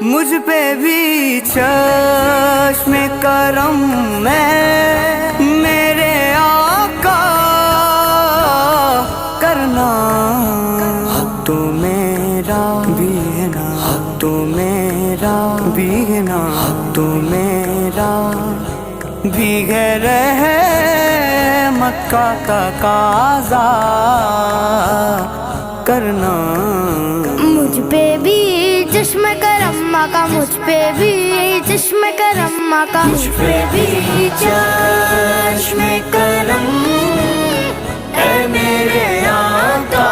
مجھ پہ بھی چشم کرم میں میرے آقا کرنا، حق تو میرا بھی ہے نا، حق تو میرا بھی ہے نا، حق تو میرا بھی ہے، رہے مکہ کا قاضا کرنا۔ مجھ پہ بھی چشم کرم کا، مجھ پہ بھی چشم کرم کا، مجھ پہ بھی چشم کرم اے میرے آقا